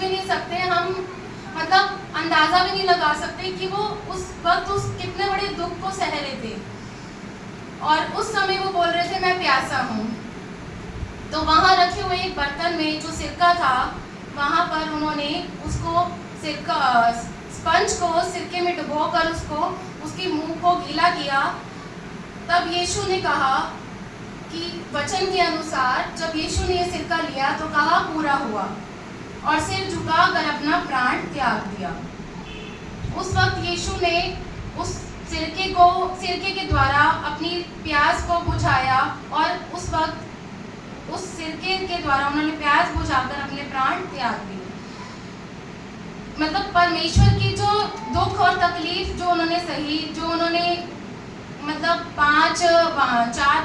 भी नहीं सकते हम, मतलब अंदाज़ा भी नहीं लगा सकते कि वो उस वक्त उस कितने बड़े दुख को सह रहे थे। और उस समय वो बोल रहे थे मैं प्यासा हूँ। तो वहाँ रखे हुए एक बर्तन में जो सिरका था, वहाँ पर उन्होंने उसको सिरका स्पंज को सिरके में डुबोकर उसके मुंह को गीला किया। तब यीशु ने कहा कि वचन के अनुसार जब यीशु ने ये सिरका लिया तो कहा पूरा हुआ, और सिर झुकाकर अपना प्राण त्याग दिया। उस वक्त यीशु ने उस सिरके के द्वारा अपनी प्यास को बुझाया, और उस वक्त उस सिरके के द्वारा उन्होंने प्यास बुझाकर अपने प्राण त्याग दिए। मतलब परमेश्वर की जो दुख और तकलीफ जो उन्होंने सही, जो उन्होंने मतलब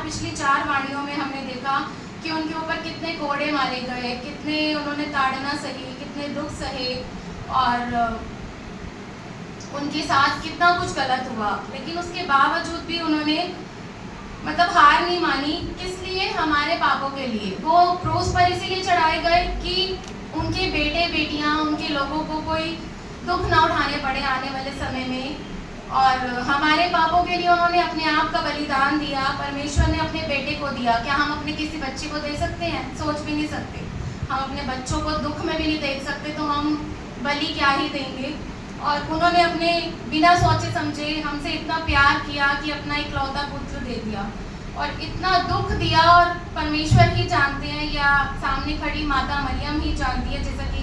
पिछली चार वाणियों में हमने देखा कि उनके ऊपर कितने कोड़े मारे गए, कितने उन्होंने ताड़ना सही, कितने दुख सहे, और उनके साथ कितना कुछ गलत हुआ, लेकिन उसके बावजूद भी उन्होंने मतलब हार नहीं मानी। किस लिए? हमारे पापों के लिए। वो क्रूस पर इसीलिए चढ़ाए गए कि उनके बेटे बेटियां, उनके लोगों को कोई दुख ना उठाने पड़े आने वाले समय में। और हमारे पापों के लिए उन्होंने अपने आप का बलिदान दिया। परमेश्वर ने अपने बेटे को दिया। क्या हम अपने किसी बच्चे को दे सकते हैं? सोच भी नहीं सकते। हम अपने बच्चों को दुख में भी नहीं देख सकते, तो हम बलि क्या ही देंगे। और उन्होंने अपने बिना सोचे समझे हमसे इतना प्यार किया कि अपना इकलौता पुत्र दे दिया, और इतना दुख दिया। और परमेश्वर ही जानते हैं, या सामने खड़ी माता मरियम ही जानती है, जैसा कि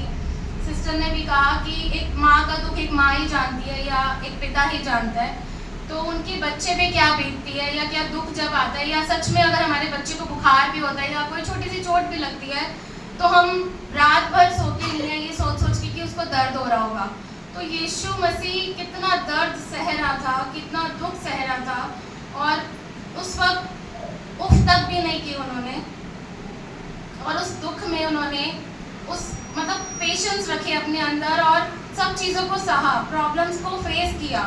सिस्टर ने भी कहा कि एक माँ का दुख एक माँ ही जानती है, या एक पिता ही जानता है। तो उनके बच्चे पे क्या बीतती है, या क्या दुख जब आता है, या सच में अगर हमारे बच्चे को बुखार भी होता है या कोई छोटी सी चोट भी लगती है, तो हम रात भर सोते नहीं हैं ये सोच सोच के कि उसको दर्द हो रहा होगा। तो यीशु मसीह कितना दर्द सह रहा था, कितना दुख सह रहा था, और उस वक्त उफ तक भी नहीं की उन्होंने। और उस दुख में उन्होंने उस मतलब पेशेंस रखे अपने अंदर, और सब चीज़ों को सहा, प्रॉब्लम्स को फेस किया।